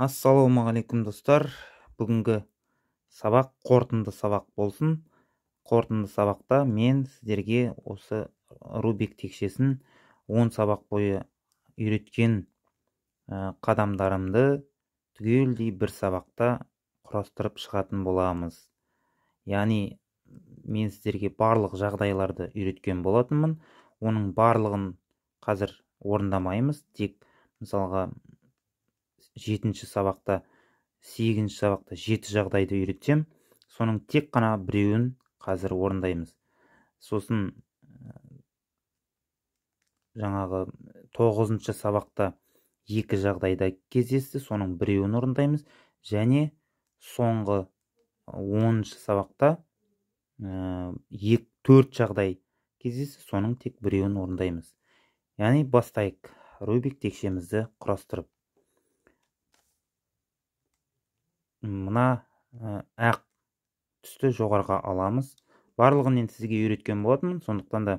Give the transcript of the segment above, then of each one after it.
Ассалаумағалейкум достар. Бүгінгі сабақ қорытынды сабақ болсын. Қорытынды сабақта мен сіздерге осы Рубик текшесін 10 сабақ бойы үйреткен қадамдарымды түгелдей бір сабақта құрастырып шығатын боламыз. Яғни мен сіздерге барлық жағдайларды үйреткен болатынмын. Оның барлығын қазір орындамаймыз. Тек мысалға 7-ші сабақта, 8-ші сабақта 7 жағдайды үйретсем, соның тек қана біреуін қазір орындаймыз. Сосын жаңағы 9-ші сабақта 2 жағдайда кездесті, соның біреуін орындаймыз. Және соңғы 10-ші сабақта 4 жағдай кездесті, соның тек біреуін орындаймыз. Яғни бастайық Рубик текшемізді құрастырып. Мына ақ түсті жоғарыға аламыз. Барлығын мен сізге үйреткен болатынмын, сондықтан да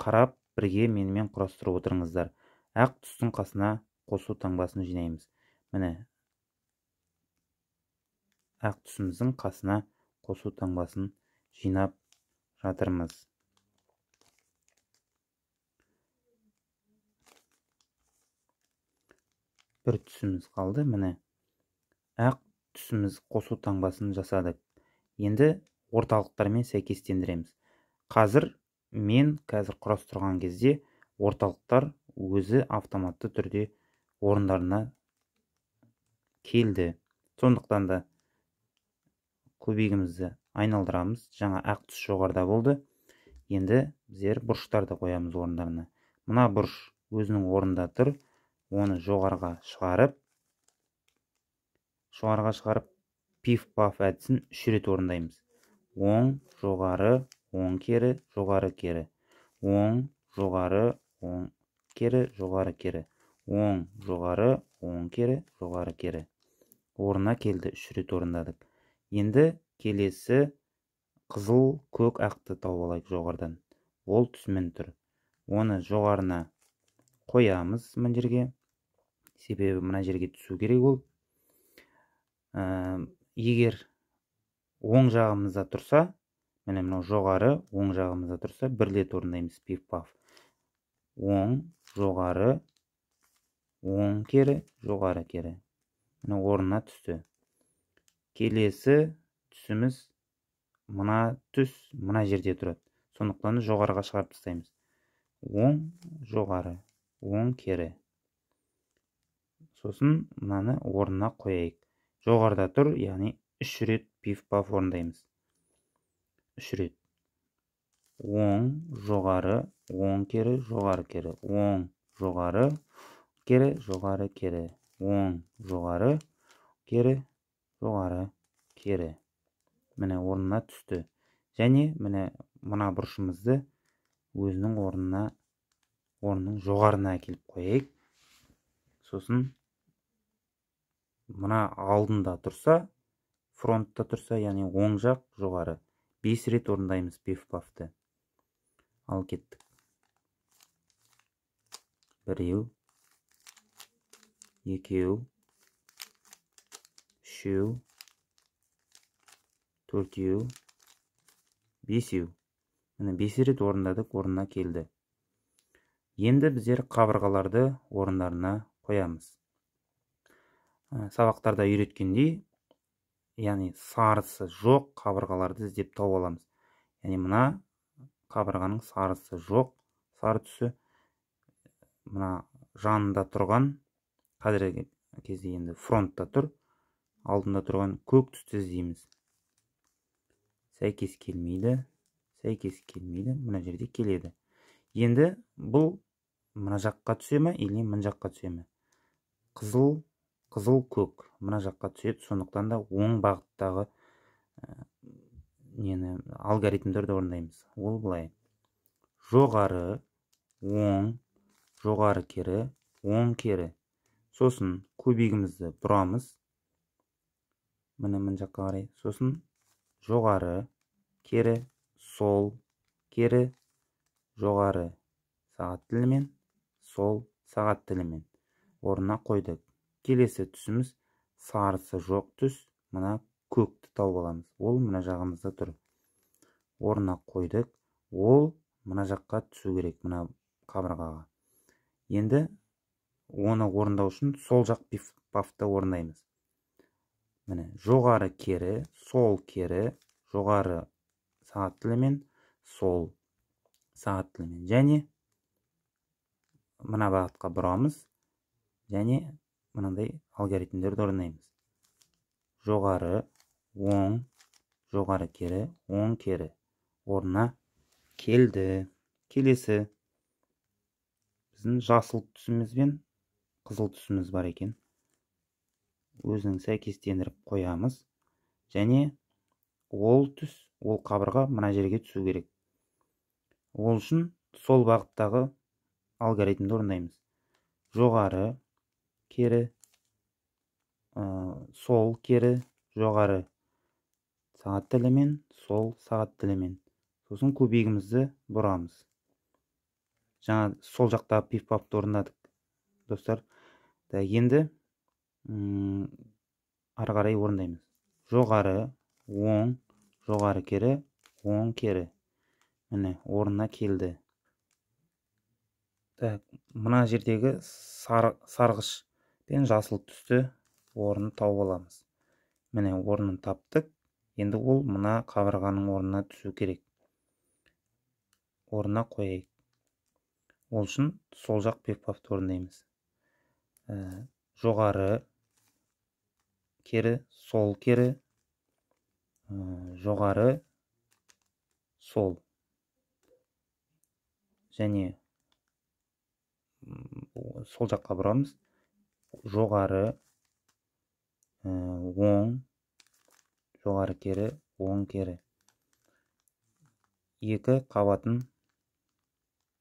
қарап бірге менімен құрастырып отырыңыздар. Ақ түстің қасына қосу таңбасын жинаймыз. Міне, ақ түсіміздің қасына қосу таңбасын жинап жатырмыз. Бір түсіміз қалды, міне. Ақ түсіміз қосу таңбасын жасадық. Енді орталықтармен сәйкестендіреміз. Мен құрастырған кезде орталықтар өзі автоматты түрде орындарына келді. Сондықтан да көбегімізді айналдырамыз. Жаңа ақ түс жоғарыда болды. Енді біздер бұрыштарды қоямыз орындарына. Мына бұрыш өзінің орнында тұр. Оны жоғарыға шығарып, пиф-паф әдісін 3 рет орындаймыз. Оң, жоғары, оң, кері, жоғары, кері. Оң, жоғары, оң, кері, жоғары, кері. Оң, жоғары, оң, кері, жоғары, кері. Орнына келді, 3 рет орындадық. Енді келесі қызыл, көк, ақты тауып алайық жоғарыдан. Ол түсімен тұр. Оны жоғарына қоямыз мына жерге. Себебі мына жерге түсу керек ол. Егер оң жағымызда тұрса, міне мынау жоғары, оң жағымызда тұрса, 1 рет орындаймыз пиф-паф. Оң, жоғары, оң, кері, жоғары, кері. Міне орнына түсті. Келесі түсіміз мына түс мына жерде тұрады. Сондықтан жоғарыға шығарып тастаймыз. Оң, жоғары, оң, кері. Сосын мынаны орнына қояйық. Жоғарыда тұр, яғни 3 рет пиф-паф орындаймыз. 3 рет. Оң, жоғары, оң, кері, жоғары, кері. Оң, жоғары, кері, жоғары, кері. Оң, жоғары, кері, жоғары, кері. Міне орнына түсті. Және мына бұрышымызды өзінің орнының жоғарына әкеліп қояйық. Сосын мына алдында тұрса, фронтта тұрса, яғни оң жақ жоғары. 5 рет орындаймыз пиф-пафты. Ал кеттік. 1, 2, 3, 4, 5. Міне 5 рет орындадық, орнына келді. Енді біздер қабырғаларды орындарына қоямыз. Сабақтарда үйреткендей, яғни сарысы жоқ қабырғаларды іздеп тауып аламыз. Яғни мына қабырғаның сарысы жоқ, сары түсі мына жанында тұрған, қазіргі кезде енді фронтта тұр, алдында тұрған көк түсті іздейміз. Сәйкес келмейді, мына жерде келеді. Енді бұл мына жаққа түсе ме, или мына жаққа түсе ме? Қызыл, көк мына жаққа түседі, сондықтан да оң бағыттағы алгоритмдерді орындаймыз. Ол былай. Жоғары, оң, жоғары, кері, оң, кері. Сосын көбегімізді бұрамыз. Мына жаққа қарай. Сосын жоғары, кері, сол, кері, жоғары сағат тілімен, сол сағат тілімен орнына қойдық. келесі түсіміз сарысы жоқ түс, мына көкті тауып аламыз. Ол мына жағымызда тұр. Орнына қойдық. Ол мына жаққа түсу керек, мына қабырғаға. Енді оны орындау үшін сол жақ пиф-пафты орындаймыз. Міне, жоғары кері, сол кері, жоғары сағат тілімен, сол сағат тілімен. Және мына бағытқа бұрамыз. Және мынандай алгоритмдерді орындаймыз. Жоғары, оң, жоғары кері, оң кері. Орнына келді. Келесі. Біздің жасыл түсіміз бен қызыл түсіміз бар екен. Өзінің сәйкестендіріп қоямыз. Және ол түс, ол қабырға мына жерге түсу керек. Ол үшін сол бағыттағы алгоритмді орындаймыз. Жоғары, кері, сол кері, жоғары сағат тілімен, сол сағат тілімен. Сосын көбегімізді бұрамыз. Жаңа сол жақта пиф-пафты орындадық, достар. Енді ары қарай орындаймыз. Жоғары, оң, жоғары кері, оң кері. Міне, орнына келді. Мына жердегі сарғыш пен жасыл түсті орнын тауып аламыз. Міне, орнын таптық. Енді ол мына қабырғаның орнына түсу керек. Орнына қойайық. Ол үшін сол жақ пиф-пафты орындаймыз. Жоғары кері, сол кері, жоғары, сол. Және сол жаққа бұрамыз. Жоғары, оң, жоғары кері, оң кері. Екі қабатын,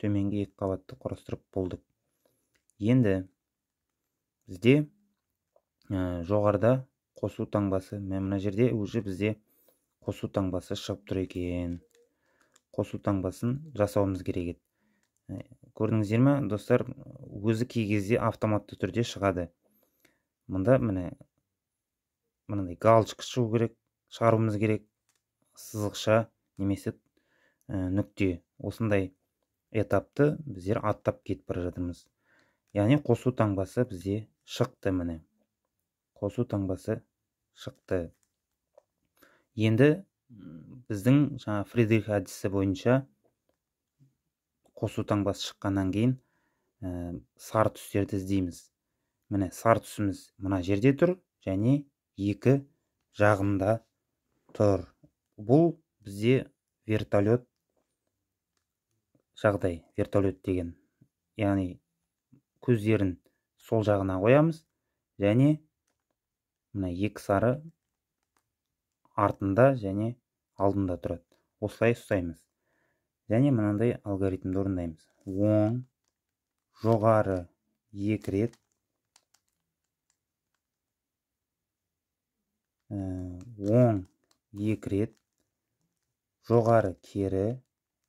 төменгі екі қабатты құрастырып болдық. Енді бізде жоғарыда қосу таңбасы. Мына жерде уже бізде қосу таңбасы шығып тұр екен. Қосу таңбасын жасауымыз керек еді. Көрдіңіздер ме, достар, өзі кей кезде автоматты түрде шығады. Мұнда мынандай галочка шығаруымыз керек, сызықша немесе нүкте. Осындай этапты біздер аттап кетіп бара жатырмыз. Яғни қосу таңбасы бізде шықты. Міне, қосу таңбасы шықты. Енді біздің жаңа Фридрих әдісі бойынша қосу таңбасы шыққаннан кейін сары түстерді іздейміз. Міне, сары түсіміз мына жерде тұр және екі жағында тұр. Бұл бізде вертолет жағдай, вертолет деген. Яғни көздерін сол жағына қоямыз және мына екі сары артында және алдында тұрады. Осылай ұстаймыз. Және мынандай алгоритмді орындаймыз. Оң, жоғары екі рет, оң екі рет, жоғары кері,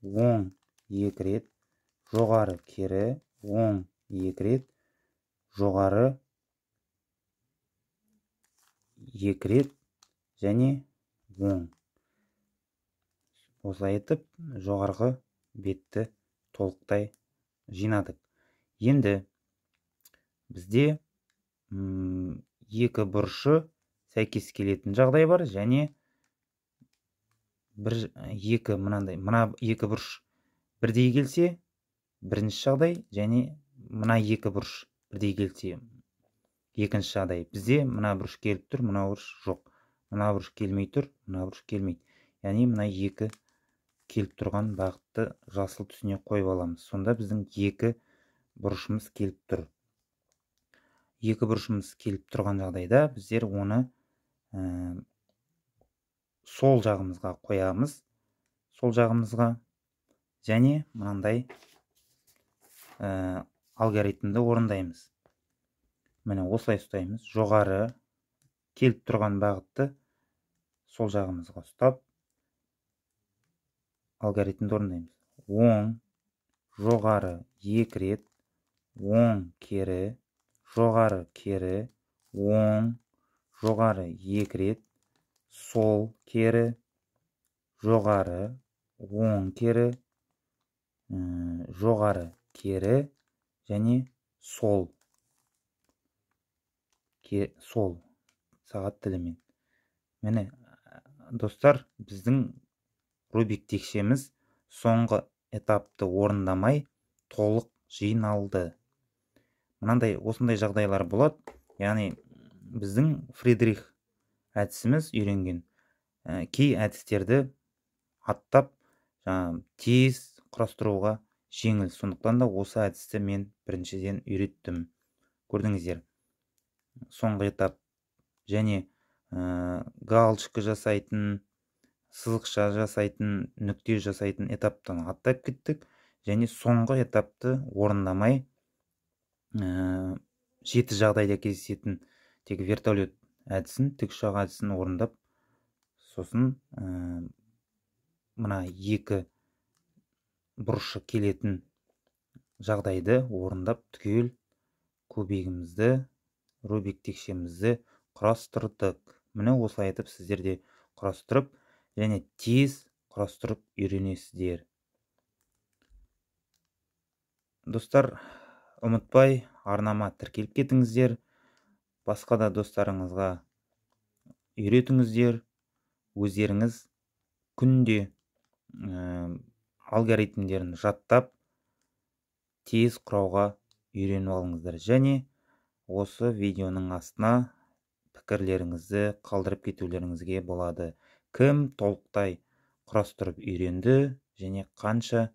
оң екі рет, жоғары кері, оң екі рет, жоғары екі рет және оң. Осылай етіп, жоғарғы бетті толықтай жинадық. Енді бізде екі бұрышы сәйкес келетін жағдай бар және мына екі бұрыш бірдей келсе, бірінші жағдай, және мына екі бұрыш бірдей келсе, екінші жағдай. Бізде мына бұрыш келіп тұр, мына бұрыш жоқ. Мына бұрыш келмей тұр, мына бұрыш келмейді. Яғни мына екі келіп тұрған бағытты жасыл түсіне қойып аламыз. Сонда біздің екі бұрышымыз келіп тұр. Екі бұрышымыз келіп тұрған жағдайда біздер оны сол жағымызға қоямыз. Сол жағымызға және мынандай алгоритмді орындаймыз. Міне, осылай ұстаймыз. Жоғары келіп тұрған бағытты сол жағымызға ұстап алгоритмді орындаймыз. Оң, жоғары екі рет, оң кері, жоғары кері, оң, жоғары 2 рет, сол, кері, жоғары, оң, кері, жоғары, кері, және сол. Сол сағат тілімен. Міне, достар, біздің Рубик текшеміз соңғы этапты орындамай толық жиналды. Осындай жағдайлар болады. Яғни біздің Фридрих әдісіміз үйренген кей әдістерді аттап тез құрастыруға жеңіл. Сондықтан да осы әдісті мен біріншіден үйреттім. Көрдіңіздер, соңғы этап және галочка жасайтын, сызықша жасайтын, нүкте жасайтын этаптан аттап кеттік. Және соңғы этапты орындамай 7 жағдайда кездесетін тек вертолет әдісін, тікұшақ әдісін орындап, сосын мына 2 бұрышы келетін жағдайды орындап түгел көбегімізді, Рубик текшемізді құрастырдық. Міне осылай айтып сіздерде құрастырып және тез құрастырып үйренесіздер. Достар, ұмытпай арнама тіркеліп кетіңіздер. Басқа да достарыңызға үйретіңіздер. Өздеріңіз күнде алгоритмдерін жаттап, тез құрауға үйреніп алыңыздар. Және осы видеоның астына пікірлеріңізді қалдырып кетулеріңізге болады. Кім толықтай құрастырып үйренді және қанша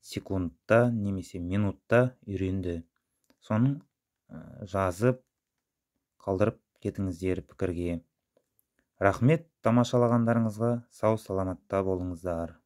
секундта немесе минутта үйренді. Соның жазып қалдырып кетіңіздер пікірге. Рахмет тамашалағандарыңызға. Сау саламатта болыңыздар.